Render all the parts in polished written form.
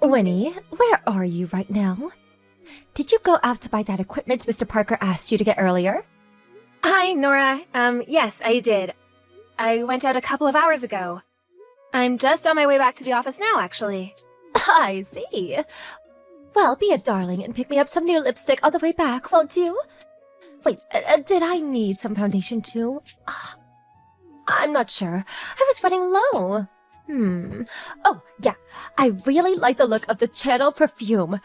Winnie, where are you right now? Did you go out to buy that equipment Mr. Parker asked you to get earlier? Hi, Nora. Yes, I did. I went out a couple of hours ago. I'm just on my way back to the office now, actually. I see. Well, be a darling and pick me up some new lipstick on the way back, won't you? Wait, did I need some foundation too? I'm not sure. I was running low. Oh, yeah. I really like the look of the Channel perfume.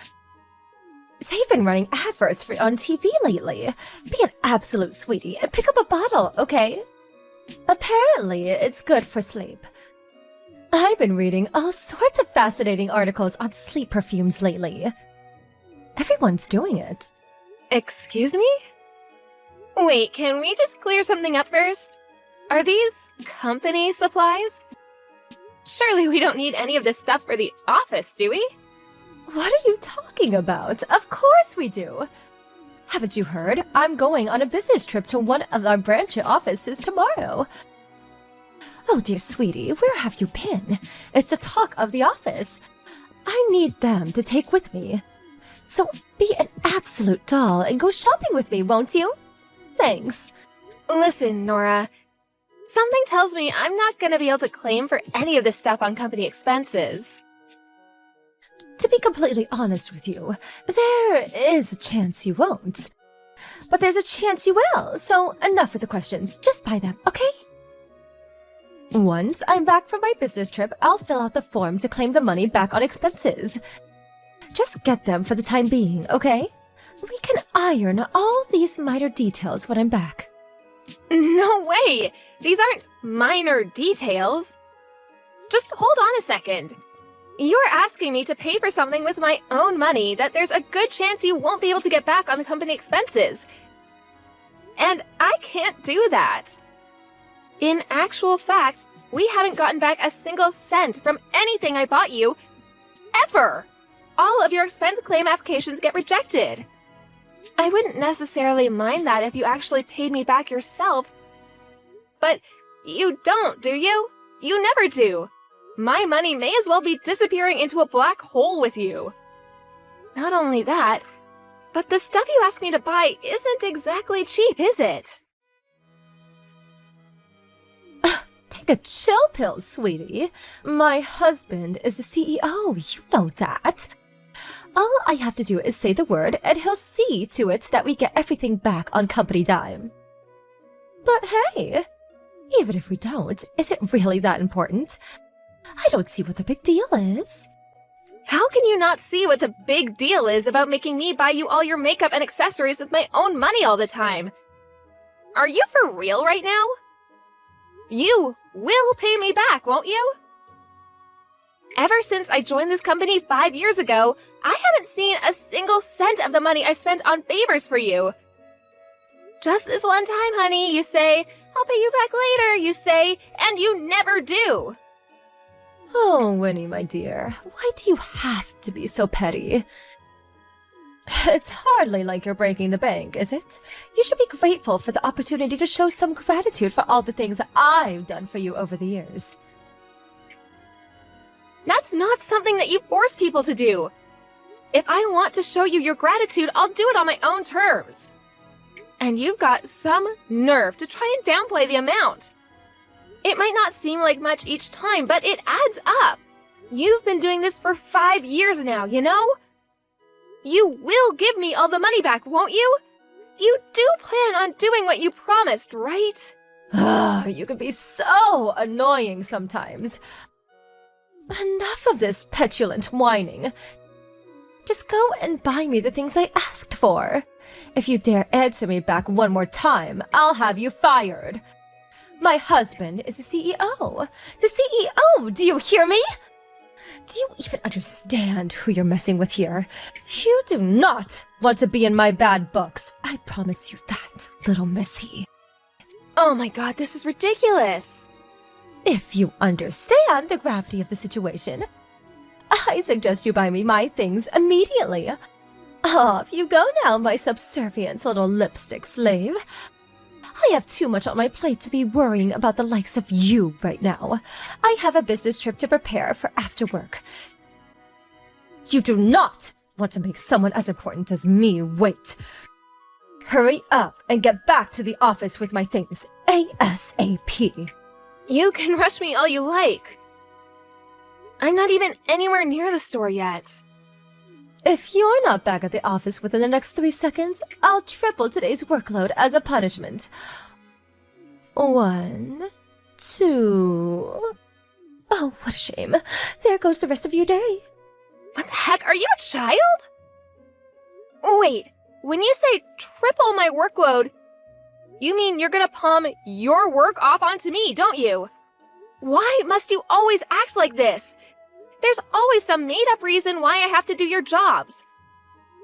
They've been running adverts for on TV lately. Be an absolute sweetie and pick up a bottle, okay? Apparently, it's good for sleep. I've been reading all sorts of fascinating articles on sleep perfumes lately. Everyone's doing it. Excuse me? Wait, can we just clear something up first? Are these company supplies? Surely we don't need any of this stuff for the office, do we? What are you talking about? Of course we do. Haven't you heard? I'm going on a business trip to one of our branch offices tomorrow. Oh, dear sweetie, where have you been? It's the talk of the office. I need them to take with me. So be an absolute doll and go shopping with me, won't you? Thanks. Listen, Nora. Something tells me I'm not gonna be able to claim for any of this stuff on company expenses. To be completely honest with you, there is a chance you won't. But there's a chance you will, so enough with the questions. Just buy them, okay? Once I'm back from my business trip, I'll fill out the form to claim the money back on expenses. Just get them for the time being, okay? We can iron all these minor details when I'm back. No way! These aren't minor details. Just hold on a second. You're asking me to pay for something with my own money that there's a good chance you won't be able to get back on the company expenses. And I can't do that. In actual fact, we haven't gotten back a single cent from anything I bought you, ever! All of your expense claim applications get rejected. I wouldn't necessarily mind that if you actually paid me back yourself. But you don't, do you? You never do. My money may as well be disappearing into a black hole with you. Not only that, but the stuff you asked me to buy isn't exactly cheap, is it? Take a chill pill, sweetie. My husband is the CEO, you know that. All I have to do is say the word, and he'll see to it that we get everything back on company dime. But hey, even if we don't, is it really that important? I don't see what the big deal is. How can you not see what the big deal is about making me buy you all your makeup and accessories with my own money all the time? Are you for real right now? You will pay me back, won't you? Ever since I joined this company 5 years ago, I haven't seen a single cent of the money I spent on favors for you. Just this one time, honey, you say, I'll pay you back later, you say, and you never do. Oh, Winnie, my dear, why do you have to be so petty? It's hardly like you're breaking the bank, is it? You should be grateful for the opportunity to show some gratitude for all the things I've done for you over the years. That's not something that you force people to do. If I want to show you your gratitude, I'll do it on my own terms. And you've got some nerve to try and downplay the amount. It might not seem like much each time, but it adds up. You've been doing this for 5 years now, you know? You will give me all the money back, won't you? You do plan on doing what you promised, right? You can be so annoying sometimes. Enough of this petulant whining. Just go and buy me the things I asked for. If you dare answer me back one more time, I'll have you fired. My husband is the CEO. The CEO! Do you hear me? Do you even understand who you're messing with here? You do not want to be in my bad books. I promise you that, little missy. Oh my god, this is ridiculous. If you understand the gravity of the situation, I suggest you buy me my things immediately. Off you go now, my subservient little lipstick slave. I have too much on my plate to be worrying about the likes of you right now. I have a business trip to prepare for after work. You do not want to make someone as important as me wait. Hurry up and get back to the office with my things ASAP. You can rush me all you like. I'm not even anywhere near the store yet. If you're not back at the office within the next 3 seconds, I'll triple today's workload as a punishment. 1, 2... Oh, what a shame. There goes the rest of your day. What the heck? Are you a child? Wait, when you say triple my workload, you mean you're gonna palm your work off onto me, don't you? Why must you always act like this? There's always some made-up reason why I have to do your jobs.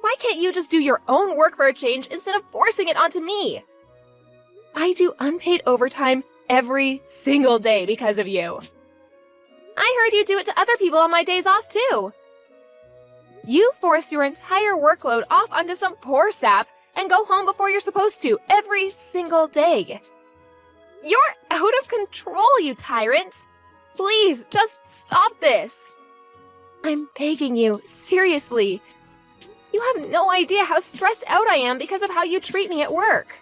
Why can't you just do your own work for a change instead of forcing it onto me? I do unpaid overtime every single day because of you. I heard you do it to other people on my days off, too. You force your entire workload off onto some poor sap and go home before you're supposed to every single day. You're out of control, you tyrant! Please, just stop this. I'm begging you, seriously. You have no idea how stressed out I am because of how you treat me at work.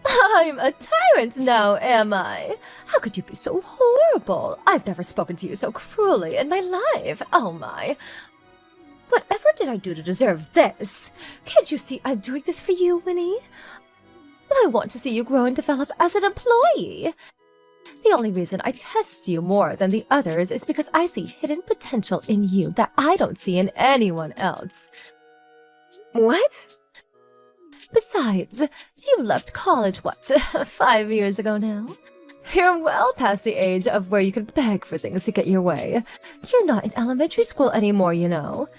I'm a tyrant now, am I? How could you be so horrible? I've never spoken to you so cruelly in my life. Oh my. Whatever did I do to deserve this? Can't you see I'm doing this for you, Winnie? I want to see you grow and develop as an employee. The only reason I test you more than the others is because I see hidden potential in you that I don't see in anyone else. What? Besides, you left college, what, 5 years ago now? You're well past the age of where you can beg for things to get your way. You're not in elementary school anymore, you know.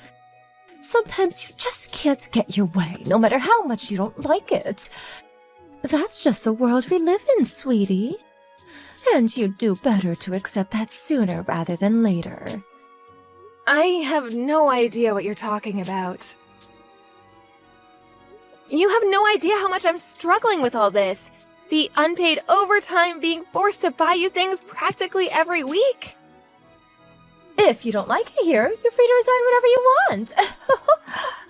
Sometimes you just can't get your way, no matter how much you don't like it. That's just the world we live in, sweetie. And you'd do better to accept that sooner rather than later. I have no idea what you're talking about. You have no idea how much I'm struggling with all this. The unpaid overtime, being forced to buy you things practically every week. If you don't like it here, you're free to resign whenever you want.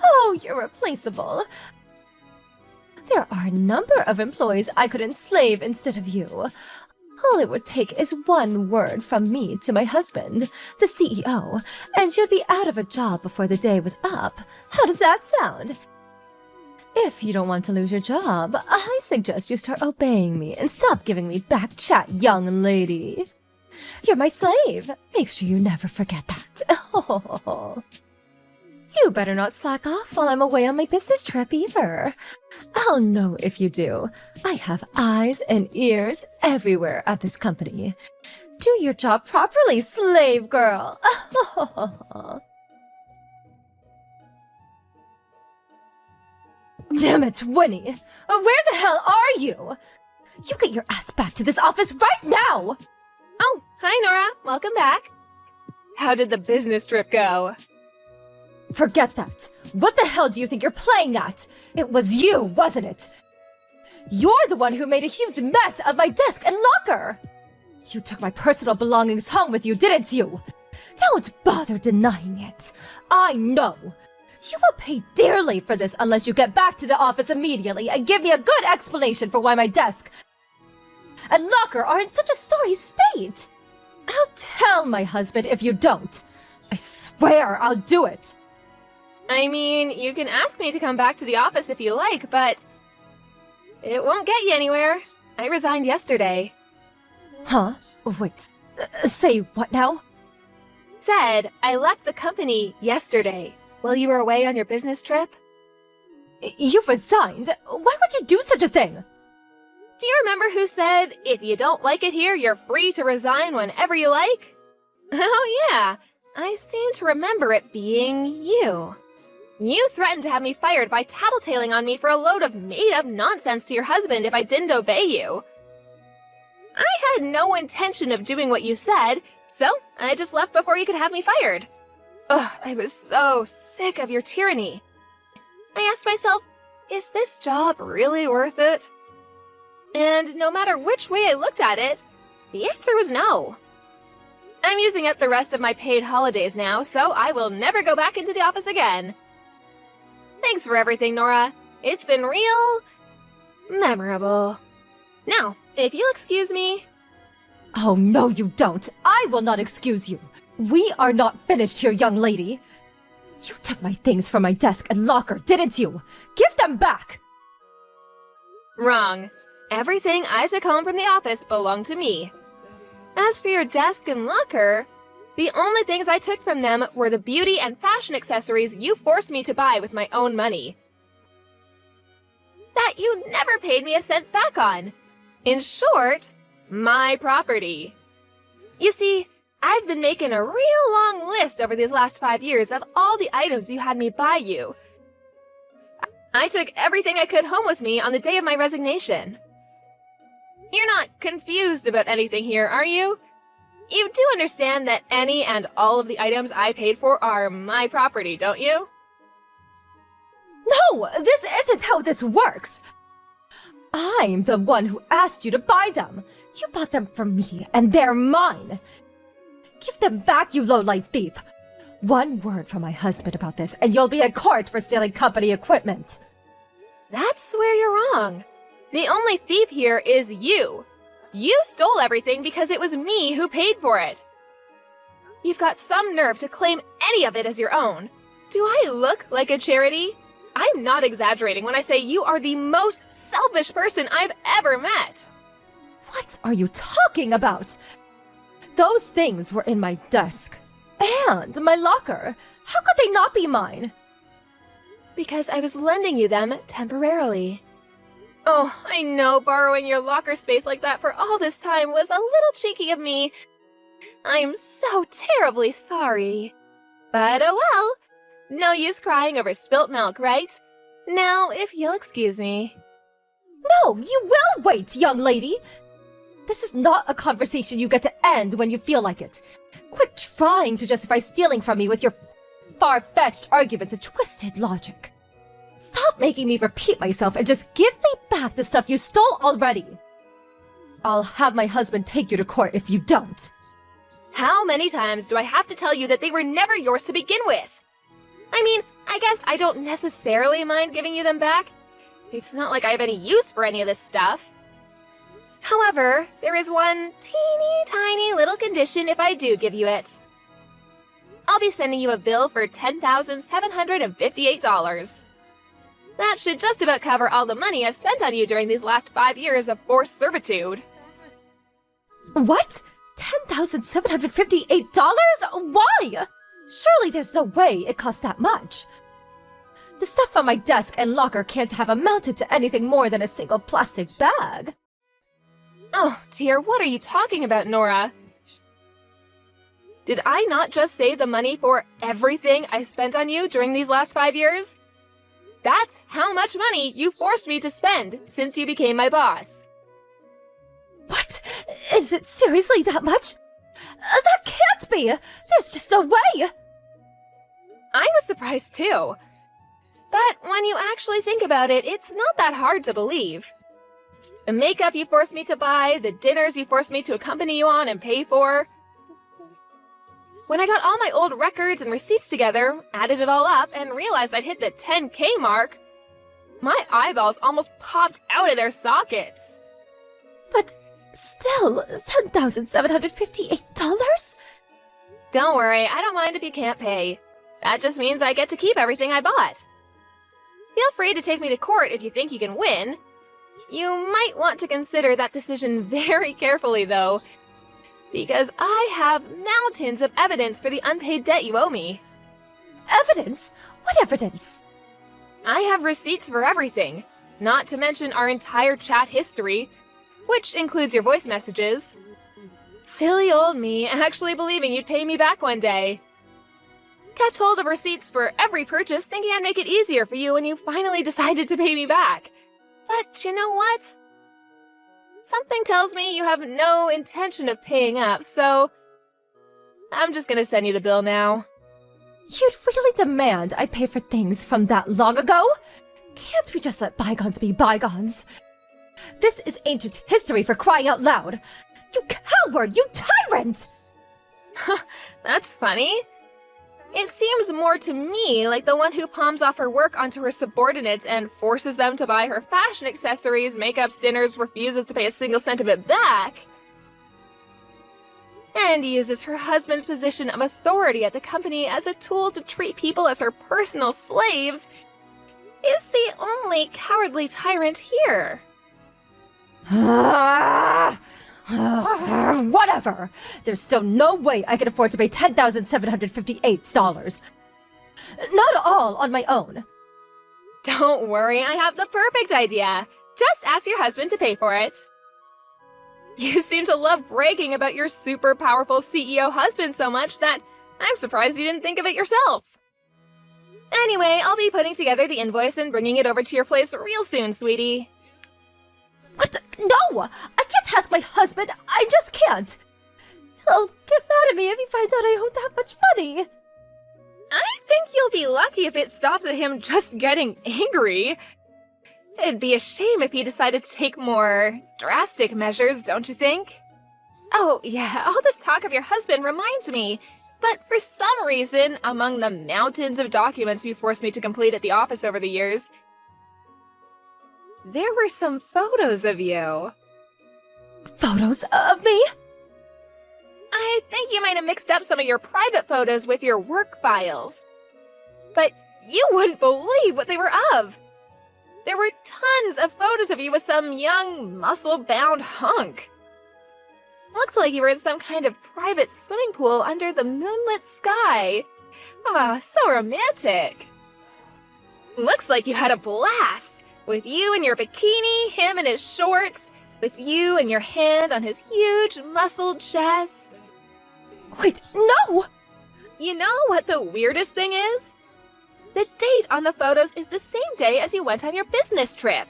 Oh, you're replaceable. There are a number of employees I could enslave instead of you. All it would take is one word from me to my husband, the CEO, and you'd be out of a job before the day was up. How does that sound? If you don't want to lose your job, I suggest you start obeying me and stop giving me back chat, young lady. You're my slave. Make sure you never forget that. Oh. You better not slack off while I'm away on my business trip either. I'll know if you do. I have eyes and ears everywhere at this company. Do your job properly, slave girl. Damn it, Winnie! Where the hell are you? You get your ass back to this office right now! Oh, hi Nora. Welcome back. How did the business trip go? Forget that. What the hell do you think you're playing at? It was you, wasn't it? You're the one who made a huge mess of my desk and locker! You took my personal belongings home with you, didn't you? Don't bother denying it. I know. You will pay dearly for this unless you get back to the office immediately and give me a good explanation for why my desk and locker are in such a sorry state. I'll tell my husband if you don't. I swear I'll do it. I mean, you can ask me to come back to the office if you like, but it won't get you anywhere. I resigned yesterday. Huh? Wait, say what now? Said I left the company yesterday while you were away on your business trip. You resigned? Why would you do such a thing? Do you remember who said, if you don't like it here, you're free to resign whenever you like? Oh yeah, I seem to remember it being you. You threatened to have me fired by tattletaling on me for a load of made-up nonsense to your husband if I didn't obey you. I had no intention of doing what you said, so I just left before you could have me fired. Ugh, I was so sick of your tyranny. I asked myself, is this job really worth it? And no matter which way I looked at it, the answer was no. I'm using up the rest of my paid holidays now, so I will never go back into the office again. Thanks for everything, Nora. It's been real memorable. Now, if you'll excuse me. Oh, no, you don't. I will not excuse you. We are not finished here, young lady. You took my things from my desk and locker, didn't you? Give them back! Wrong. Everything I took home from the office belonged to me. As for your desk and locker, the only things I took from them were the beauty and fashion accessories you forced me to buy with my own money. That you never paid me a cent back on. In short, my property. You see, I've been making a real long list over these last 5 years of all the items you had me buy you. I took everything I could home with me on the day of my resignation. You're not confused about anything here, are you? You do understand that any and all of the items I paid for are my property, don't you? No, this isn't how this works. I'm the one who asked you to buy them. You bought them from me, and they're mine. Give them back, you low-life thief. One word from my husband about this, and you'll be in court for stealing company equipment. That's where you're wrong. The only thief here is you. You stole everything because it was me who paid for it. You've got some nerve to claim any of it as your own. Do I look like a charity? I'm not exaggerating when I say you are the most selfish person I've ever met. What are you talking about? Those things were in my desk. And my locker. How could they not be mine? Because I was lending you them temporarily. Oh, I know borrowing your locker space like that for all this time was a little cheeky of me. I'm so terribly sorry. But oh well. No use crying over spilt milk, right? Now, if you'll excuse me. No, you will wait, young lady. This is not a conversation you get to end when you feel like it. Quit trying to justify stealing from me with your far-fetched arguments and twisted logic. Stop making me repeat myself and just give me back the stuff you stole already. I'll have my husband take you to court if you don't. How many times do I have to tell you that they were never yours to begin with? I mean, I guess I don't necessarily mind giving you them back. It's not like I have any use for any of this stuff. However, there is one teeny tiny little condition if I do give you it. I'll be sending you a bill for $10,758. That should just about cover all the money I've spent on you during these last 5 years of forced servitude. What? $10,758? Why? Surely there's no way it cost that much. The stuff on my desk and locker can't have amounted to anything more than a single plastic bag. Oh dear, what are you talking about, Nora? Did I not just save the money for everything I spent on you during these last 5 years? That's how much money you forced me to spend since you became my boss. What? Is it seriously that much? That can't be! There's just no way! I was surprised too. But when you actually think about it, it's not that hard to believe. The makeup you forced me to buy, the dinners you forced me to accompany you on and pay for. When I got all my old records and receipts together, added it all up, and realized I'd hit the 10K mark, my eyeballs almost popped out of their sockets. But still, $10,758? Don't worry, I don't mind if you can't pay. That just means I get to keep everything I bought. Feel free to take me to court if you think you can win. You might want to consider that decision very carefully, though, because I have mountains of evidence for the unpaid debt you owe me. Evidence? What evidence? I have receipts for everything, not to mention our entire chat history, which includes your voice messages. Silly old me, actually believing you'd pay me back one day. Kept hold of receipts for every purchase, thinking I'd make it easier for you when you finally decided to pay me back. But you know what? Something tells me you have no intention of paying up, so I'm just gonna send you the bill now. You'd really demand I pay for things from that long ago? Can't we just let bygones be bygones? This is ancient history, for crying out loud! You coward! You tyrant! That's funny. It seems more to me like the one who palms off her work onto her subordinates and forces them to buy her fashion accessories, makeups, dinners, refuses to pay a single cent of it back, and uses her husband's position of authority at the company as a tool to treat people as her personal slaves, is the only cowardly tyrant here. Whatever! There's still no way I can afford to pay $10,758. Not all on my own. Don't worry, I have the perfect idea. Just ask your husband to pay for it. You seem to love bragging about your super powerful CEO husband so much that I'm surprised you didn't think of it yourself. Anyway, I'll be putting together the invoice and bringing it over to your place real soon, sweetie. What? No! I can't ask my husband! I just can't! He'll get mad at me if he finds out I owe that much money! I think you'll be lucky if it stops at him just getting angry. It'd be a shame if he decided to take more drastic measures, don't you think? Oh, yeah, all this talk of your husband reminds me. But for some reason, among the mountains of documents you forced me to complete at the office over the years, there were some photos of you. Photos of me? I think you might have mixed up some of your private photos with your work files. But you wouldn't believe what they were of. There were tons of photos of you with some young, muscle-bound hunk. Looks like you were in some kind of private swimming pool under the moonlit sky. Ah, so romantic. Looks like you had a blast. With you in your bikini, him in his shorts, with you and your hand on his huge, muscled chest. Wait, no! You know what the weirdest thing is? The date on the photos is the same day as you went on your business trip.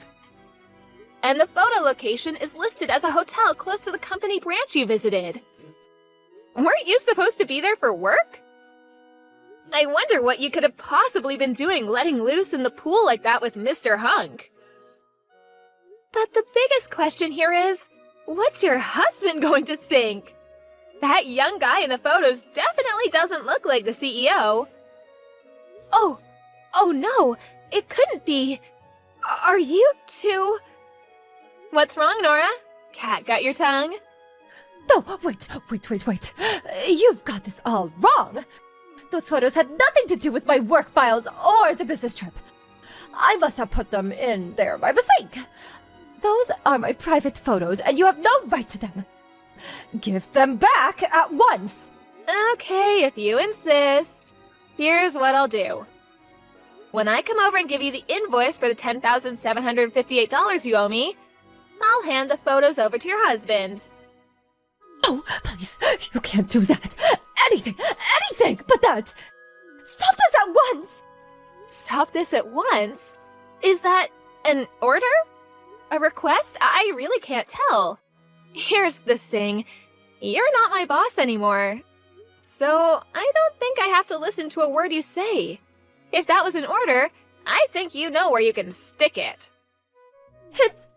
And the photo location is listed as a hotel close to the company branch you visited. Weren't you supposed to be there for work? I wonder what you could have possibly been doing letting loose in the pool like that with Mr. Hunk. But the biggest question here is, what's your husband going to think? That young guy in the photos definitely doesn't look like the CEO. Oh no, it couldn't be. Are you two? What's wrong, Nora? Cat got your tongue? No, wait. You've got this all wrong. Those photos had nothing to do with my work files or the business trip. I must have put them in there by mistake. Those are my private photos, and you have no right to them. Give them back at once. Okay, if you insist. Here's what I'll do. When I come over and give you the invoice for the $10,758 you owe me, I'll hand the photos over to your husband. Oh, please, you can't do that. Anything but that. Stop this at once. Stop this at once? Is that an order? A request? I really can't tell. Here's the thing. You're not my boss anymore. So I don't think I have to listen to a word you say. If that was an order, I think you know where you can stick it. It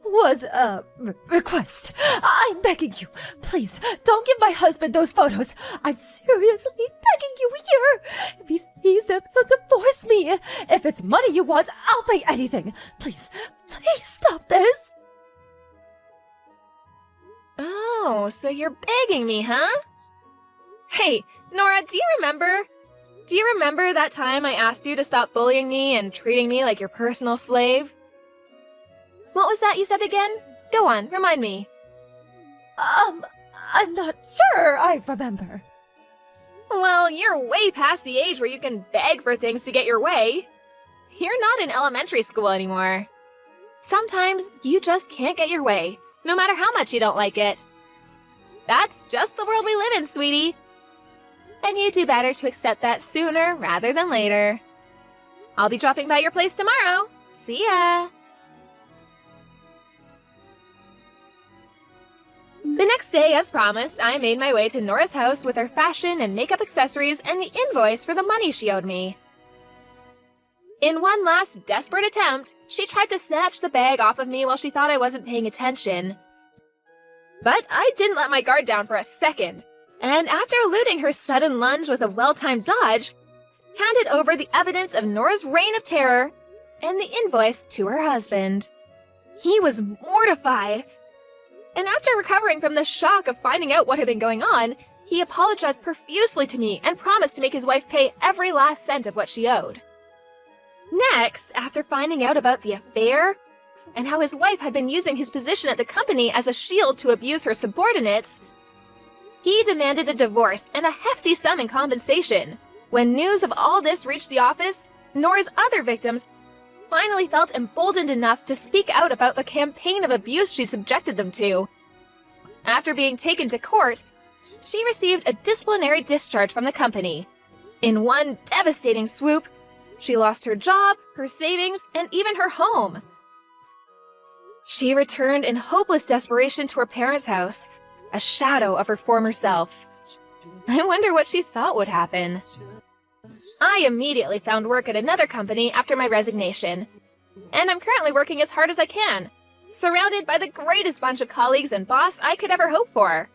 was a request. I'm begging you. Please, don't give my husband those photos. I'm seriously begging you here. If he sees them, he'll divorce me. If it's money you want, I'll pay anything. Please stop this. Oh, so you're begging me, huh? Hey, Nora, do you remember that time I asked you to stop bullying me and treating me like your personal slave? What was that you said again? Go on, remind me. I'm not sure I remember. Well, you're way past the age where you can beg for things to get your way. You're not in elementary school anymore. Sometimes you just can't get your way, no matter how much you don't like it. That's just the world we live in, sweetie. And you do better to accept that sooner rather than later. I'll be dropping by your place tomorrow. See ya! The next day, as promised, I made my way to Nora's house with her fashion and makeup accessories and the invoice for the money she owed me. In one last desperate attempt, she tried to snatch the bag off of me while she thought I wasn't paying attention. But I didn't let my guard down for a second. and after eluding her sudden lunge with a well-timed dodge, handed over the evidence of Nora's reign of terror and the invoice to her husband. He was mortified, and after recovering from the shock of finding out what had been going on, he apologized profusely to me and promised to make his wife pay every last cent of what she owed. Next, after finding out about the affair and how his wife had been using his position at the company as a shield to abuse her subordinates, he demanded a divorce and a hefty sum in compensation. When news of all this reached the office, Nora's other victims finally felt emboldened enough to speak out about the campaign of abuse she'd subjected them to. After being taken to court, she received a disciplinary discharge from the company. In one devastating swoop, she lost her job, her savings, and even her home. She returned in hopeless desperation to her parents' house, a shadow of her former self. I wonder what she thought would happen. I immediately found work at another company after my resignation, and I'm currently working as hard as I can, surrounded by the greatest bunch of colleagues and boss I could ever hope for.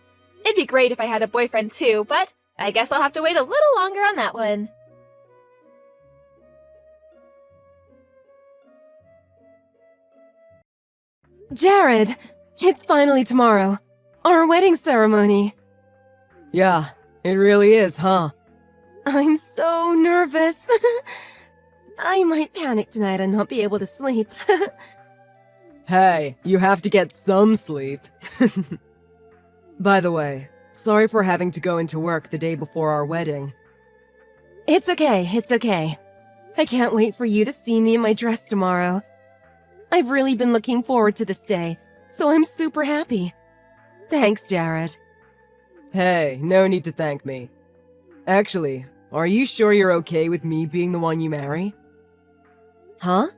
It'd be great if I had a boyfriend too, but I guess I'll have to wait a little longer on that one. Jared, it's finally tomorrow. Our wedding ceremony. Yeah, it really is, huh? I'm so nervous. I might panic tonight and not be able to sleep. Hey, you have to get some sleep. By the way, sorry for having to go into work the day before our wedding. It's okay, it's okay. I can't wait for you to see me in my dress tomorrow. I've really been looking forward to this day, so I'm super happy. Thanks, Jared. Hey, no need to thank me. Actually, are you sure you're okay with me being the one you marry? Huh?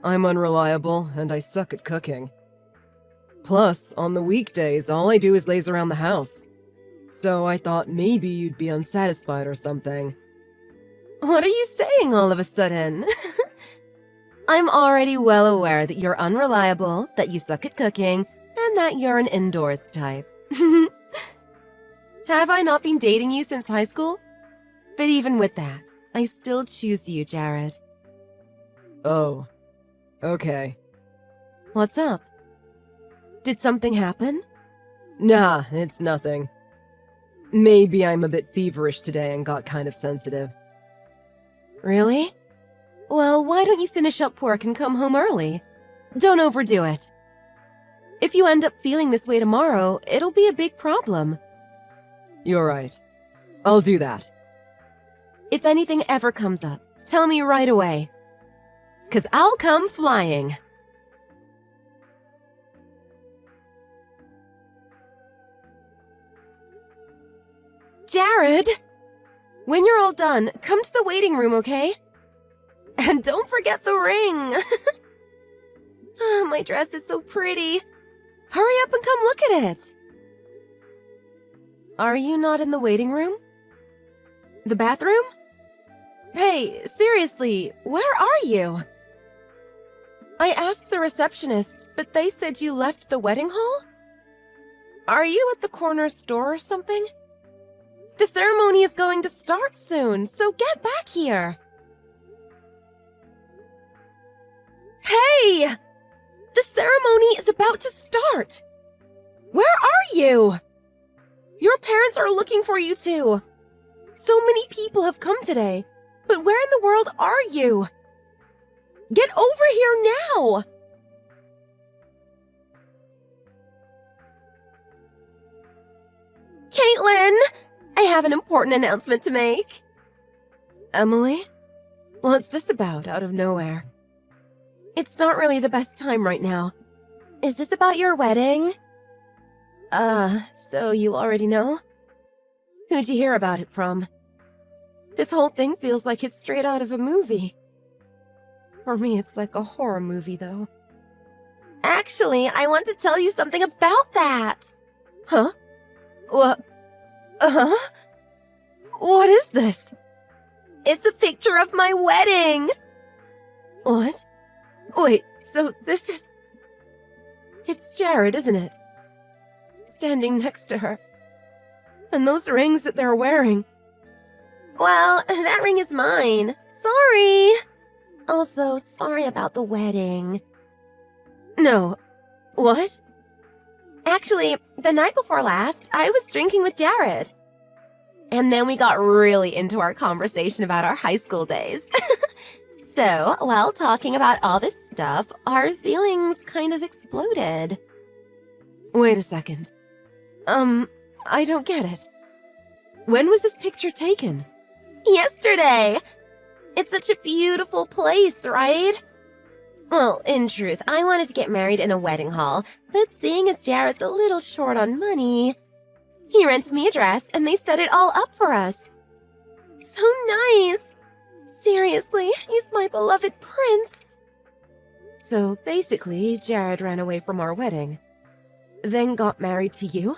I'm unreliable, and I suck at cooking. Plus, on the weekdays, all I do is laze around the house. So I thought maybe you'd be unsatisfied or something. What are you saying all of a sudden? I'm already well aware that you're unreliable, that you suck at cooking, and that you're an indoors type. Have I not been dating you since high school? But even with that, I still choose you, Jared. Oh, okay. What's up? Did something happen? Nah, it's nothing. Maybe I'm a bit feverish today and got kind of sensitive. Really? Well, why don't you finish up work and come home early? Don't overdo it. If you end up feeling this way tomorrow, it'll be a big problem. You're right. I'll do that. If anything ever comes up, tell me right away. 'Cause I'll come flying. Jared! When you're all done, come to the waiting room, okay? And don't forget the ring! Oh, my dress is so pretty. Hurry up and come look at it! Are you not in the waiting room? The bathroom? Hey, seriously, where are you? I asked the receptionist, but they said you left the wedding hall? Are you at the corner store or something? The ceremony is going to start soon, so get back here! Hey! The ceremony is about to start! Where are you? Your parents are looking for you too. So many people have come today, but where in the world are you? Get over here now! Caitlin! I have an important announcement to make. Emily? What's this about out of nowhere? It's not really the best time right now. Is this about your wedding? So you already know? Who'd you hear about it from? This whole thing feels like it's straight out of a movie. For me, it's like a horror movie, though. Actually, I want to tell you something about that! Huh? What? Uh-huh? What is this? It's a picture of my wedding! What? Wait, so this is... It's Jared, isn't it? Standing next to her. And those rings that they're wearing. Well, that ring is mine. Sorry. Also, sorry about the wedding. No. What? Actually, the night before last, I was drinking with Jared. And then we got really into our conversation about our high school days. So, while talking about all this stuff, our feelings kind of exploded. Wait a second. I don't get it. When was this picture taken? Yesterday! It's such a beautiful place, right? Well, in truth, I wanted to get married in a wedding hall, but seeing as Jared's a little short on money, he rented me a dress and they set it all up for us. So nice! Seriously, he's my beloved prince. So basically, Jared ran away from our wedding, then got married to you?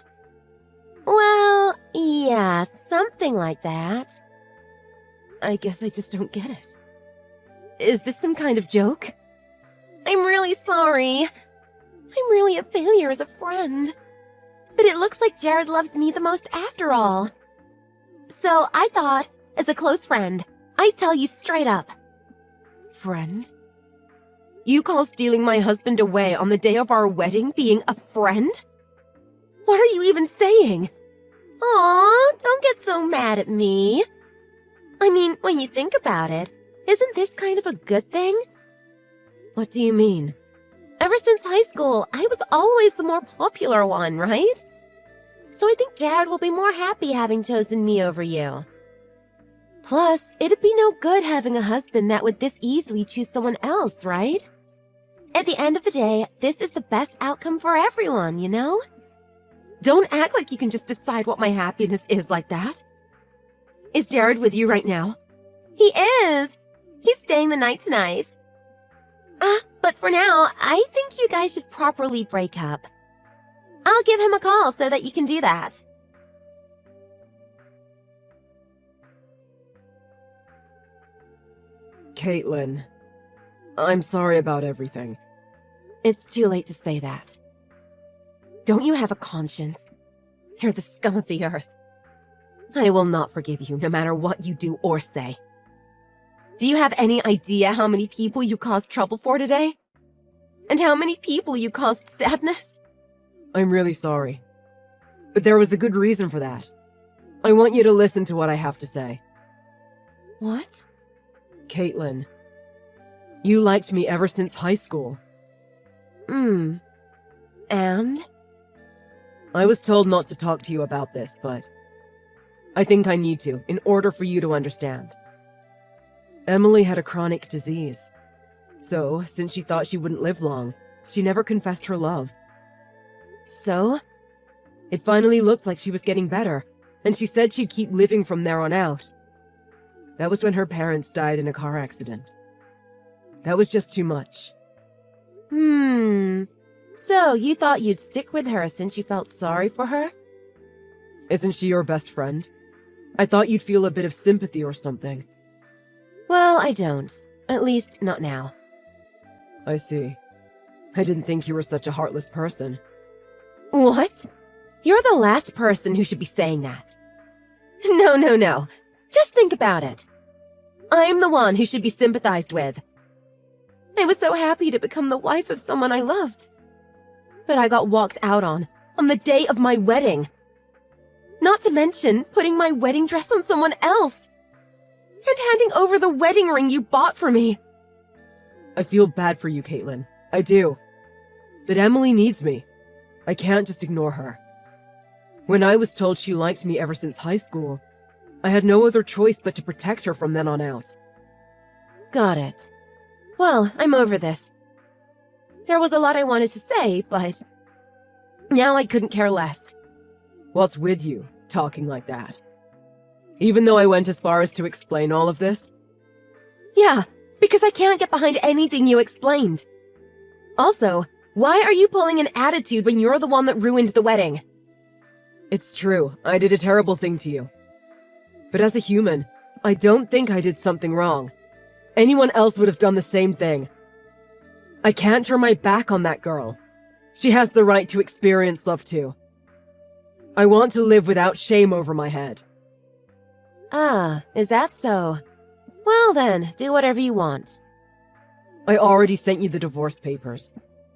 Well, yeah, something like that. I guess I just don't get it. Is this some kind of joke? I'm really sorry. I'm really a failure as a friend. But it looks like Jared loves me the most after all. So I thought, as a close friend, I'd tell you straight up. Friend? You call stealing my husband away on the day of our wedding being a friend? What are you even saying? Aw, don't get so mad at me. I mean, when you think about it, isn't this kind of a good thing? What do you mean? Ever since high school, I was always the more popular one, right? So I think Jared will be more happy having chosen me over you. Plus, it'd be no good having a husband that would this easily choose someone else, right? At the end of the day, this is the best outcome for everyone, you know? Don't act like you can just decide what my happiness is like that. Is Jared with you right now? He is. He's staying the night tonight. But for now, I think you guys should properly break up. I'll give him a call so that you can do that. Caitlin, I'm sorry about everything. It's too late to say that. Don't you have a conscience? You're the scum of the earth. I will not forgive you no matter what you do or say. Do you have any idea how many people you caused trouble for today? And how many people you caused sadness? I'm really sorry. But there was a good reason for that. I want you to listen to what I have to say. What? Caitlin, you liked me ever since high school. And? I was told not to talk to you about this, but I think I need to, in order for you to understand. Emily had a chronic disease. So, since she thought she wouldn't live long, she never confessed her love. So, it finally looked like she was getting better, and she said she'd keep living from there on out. That was when her parents died in a car accident. That was just too much. So you thought you'd stick with her since you felt sorry for her? Isn't she your best friend? I thought you'd feel a bit of sympathy or something. Well, I don't. At least, not now. I see. I didn't think you were such a heartless person. What? You're the last person who should be saying that. No. Just think about it. I'm the one who should be sympathized with. I was so happy to become the wife of someone I loved. But I got walked out on the day of my wedding. Not to mention putting my wedding dress on someone else. And handing over the wedding ring you bought for me. I feel bad for you, Caitlin. I do. But Emily needs me. I can't just ignore her. When I was told she liked me ever since high school, I had no other choice but to protect her from then on out. Got it. Well, I'm over this. There was a lot I wanted to say, but now I couldn't care less. What's with you, talking like that? Even though I went as far as to explain all of this? Yeah, because I can't get behind anything you explained. Also, why are you pulling an attitude when you're the one that ruined the wedding? It's true, I did a terrible thing to you. But as a human, I don't think I did something wrong. Anyone else would have done the same thing. I can't turn my back on that girl. She has the right to experience love too. I want to live without shame over my head. Ah, is that so? Well then, do whatever you want. I already sent you the divorce papers.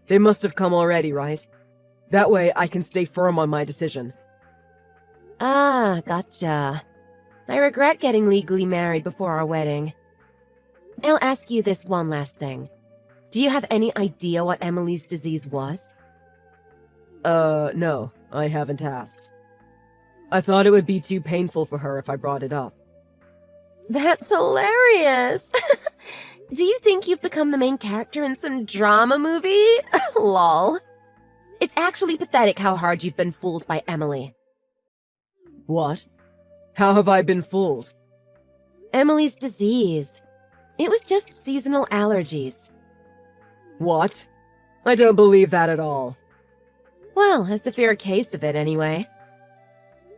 They must have come already, right? That way I can stay firm on my decision. Ah, gotcha. I regret getting legally married before our wedding. I'll ask you this one last thing. Do you have any idea what Emily's disease was? No, I haven't asked. I thought it would be too painful for her if I brought it up. That's hilarious! Do you think you've become the main character in some drama movie? Lol. It's actually pathetic how hard you've been fooled by Emily. What? How have I been fooled? Emily's disease. It was just seasonal allergies. What? I don't believe that at all. Well, a severe case of it anyway.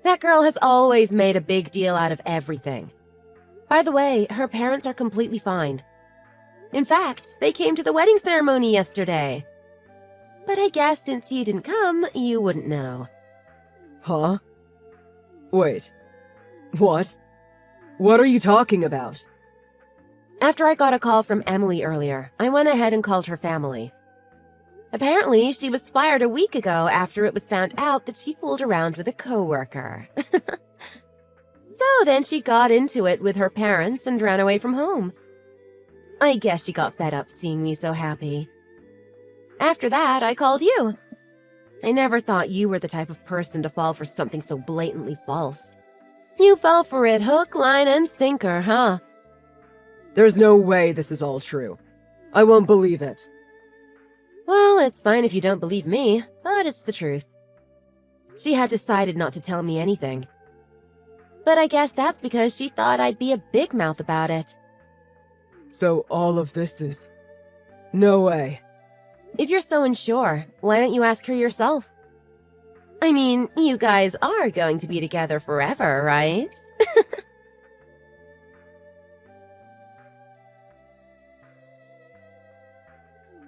That girl has always made a big deal out of everything. By the way, her parents are completely fine. In fact, they came to the wedding ceremony yesterday. But I guess since you didn't come, you wouldn't know. Huh? Wait. What? What are you talking about? After I got a call from Emily earlier, I went ahead and called her family. Apparently, she was fired a week ago after it was found out that she fooled around with a coworker. So then she got into it with her parents and ran away from home. I guess she got fed up seeing me so happy. After that, I called you. I never thought you were the type of person to fall for something so blatantly false. You fell for it hook, line, and sinker, huh? There's no way this is all true. I won't believe it. Well, it's fine if you don't believe me, but it's the truth. She had decided not to tell me anything. But I guess that's because she thought I'd be a big mouth about it. So all of this is... No way. If you're so unsure, why don't you ask her yourself? I mean, you guys are going to be together forever, right?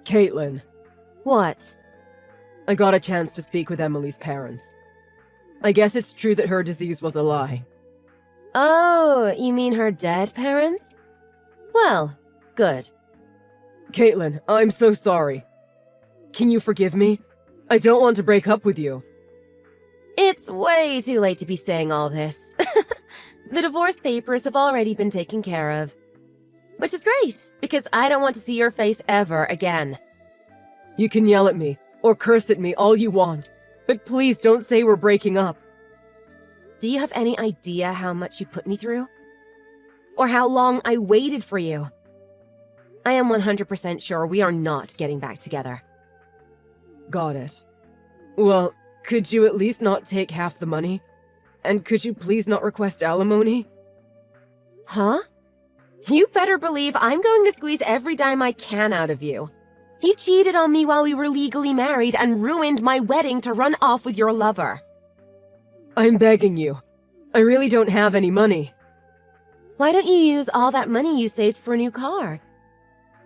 Caitlin, What? I got a chance to speak with Emily's parents. I guess it's true that her disease was a lie. Oh, you mean her dead parents? Well, good. Caitlin, I'm so sorry. Can you forgive me? I don't want to break up with you. It's way too late to be saying all this. The divorce papers have already been taken care of. Which is great, because I don't want to see your face ever again. You can yell at me, or curse at me all you want, but please don't say we're breaking up. Do you have any idea how much you put me through? Or how long I waited for you? I am 100% sure we are not getting back together. Got it. Well, could you at least not take half the money? And could you please not request alimony? Huh? You better believe I'm going to squeeze every dime I can out of you. You cheated on me while we were legally married and ruined my wedding to run off with your lover. I'm begging you. I really don't have any money. Why don't you use all that money you saved for a new car?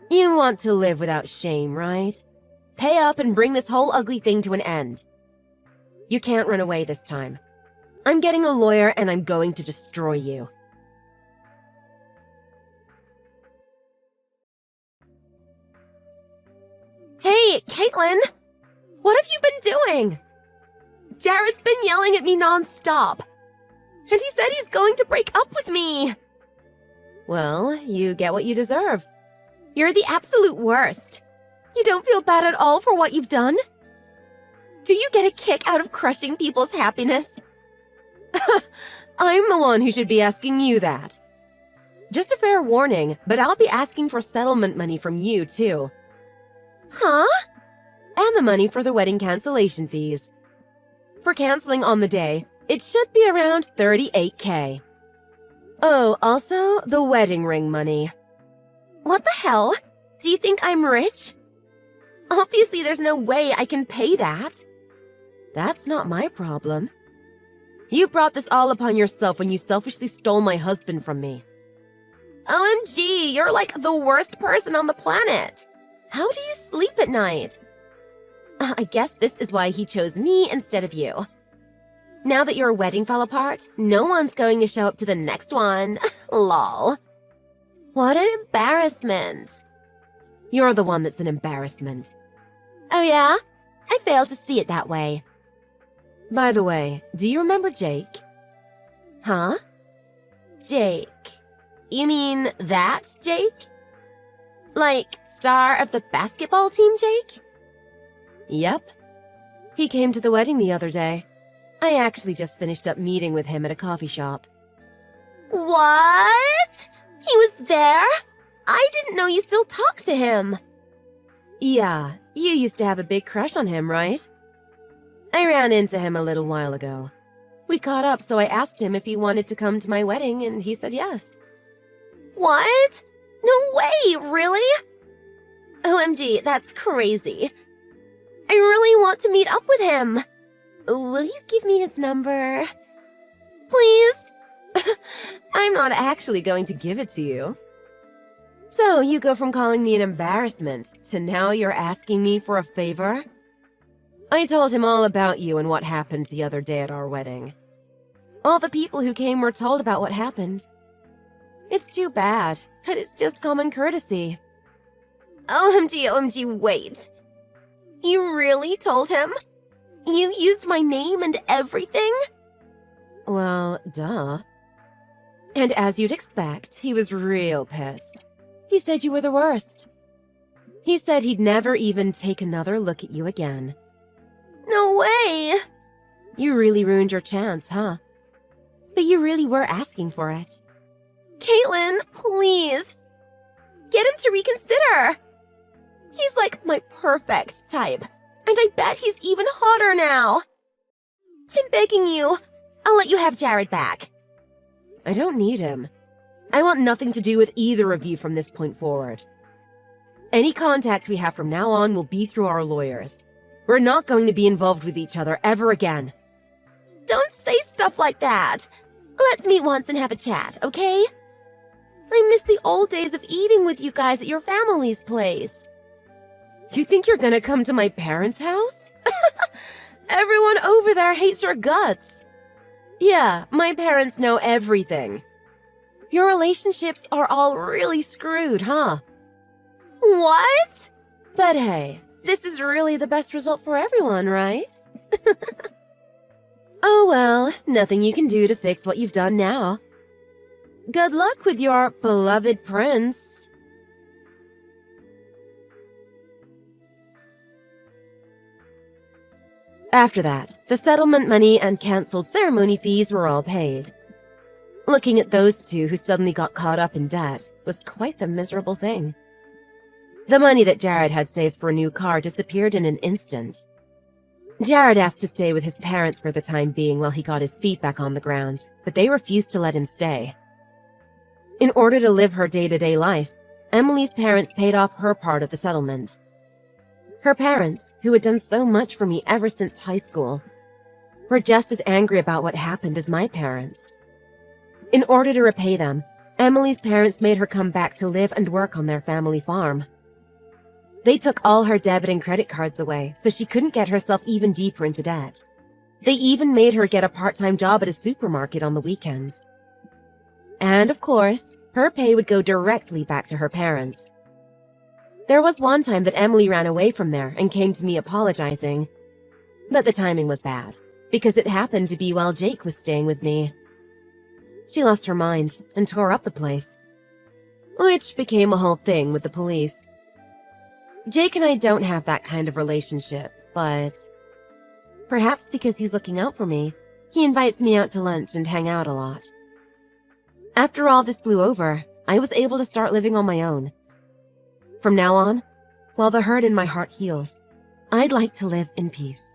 You want to live without shame, right? Pay up and bring this whole ugly thing to an end. You can't run away this time. I'm getting a lawyer and I'm going to destroy you. Hey, Caitlin! What have you been doing? Jared's been yelling at me nonstop. And he said he's going to break up with me. Well, you get what you deserve. You're the absolute worst. You don't feel bad at all for what you've done? Do you get a kick out of crushing people's happiness? I'm the one who should be asking you that. Just a fair warning, but I'll be asking for settlement money from you, too. Huh? And the money for the wedding cancellation fees. For canceling on the day, it should be around $38K. Oh, also, the wedding ring money. What the hell? Do you think I'm rich? Obviously, there's no way I can pay that. That's not my problem. You brought this all upon yourself when you selfishly stole my husband from me. OMG, you're like the worst person on the planet. How do you sleep at night? I guess this is why he chose me instead of you. Now that your wedding fell apart, no one's going to show up to the next one. Lol. What an embarrassment. You're the one that's an embarrassment. Oh yeah? I failed to see it that way. By the way, do you remember Jake? Huh? Jake. You mean that Jake? Like, star of the basketball team Jake? Yep. He came to the wedding the other day. I actually just finished up meeting with him at a coffee shop. What? He was there? I didn't know you still talked to him. Yeah, you used to have a big crush on him, right? I ran into him a little while ago. We caught up, so I asked him if he wanted to come to my wedding, and he said yes. What? No way, really? OMG, that's crazy. I really want to meet up with him. Will you give me his number? Please? I'm not actually going to give it to you. So you go from calling me an embarrassment to now you're asking me for a favor? I told him all about you and what happened the other day at our wedding. All the people who came were told about what happened. It's too bad, but it's just common courtesy. OMG, wait. You really told him? You used my name and everything? Well, duh. And as you'd expect, he was real pissed. He said you were the worst. He said he'd never even take another look at you again. No way! You really ruined your chance, huh? But you really were asking for it. Caitlin, please! Get him to reconsider! He's like my perfect type, and I bet he's even hotter now. I'm begging you. I'll let you have Jared back. I don't need him. I want nothing to do with either of you from this point forward. Any contact we have from now on will be through our lawyers. We're not going to be involved with each other ever again. Don't say stuff like that. Let's meet once and have a chat, okay? I miss the old days of eating with you guys at your family's place. You think you're gonna come to my parents' house? Everyone over there hates your guts. Yeah, my parents know everything. Your relationships are all really screwed, huh? What? But hey, this is really the best result for everyone, right? Oh well, nothing you can do to fix what you've done now. Good luck with your beloved prince. After that, the settlement money and cancelled ceremony fees were all paid. Looking at those two who suddenly got caught up in debt was quite the miserable thing. The money that Jared had saved for a new car disappeared in an instant. Jared asked to stay with his parents for the time being while he got his feet back on the ground, but they refused to let him stay. In order to live her day-to-day life, Emily's parents paid off her part of the settlement. Her parents, who had done so much for me ever since high school, were just as angry about what happened as my parents. In order to repay them, Emily's parents made her come back to live and work on their family farm. They took all her debit and credit cards away, so she couldn't get herself even deeper into debt. They even made her get a part-time job at a supermarket on the weekends. And of course, her pay would go directly back to her parents. There was one time that Emily ran away from there and came to me apologizing. But the timing was bad, because it happened to be while Jake was staying with me. She lost her mind and tore up the place, which became a whole thing with the police. Jake and I don't have that kind of relationship, but perhaps because he's looking out for me, he invites me out to lunch and hang out a lot. After all this blew over, I was able to start living on my own. From now on, while the hurt in my heart heals, I'd like to live in peace.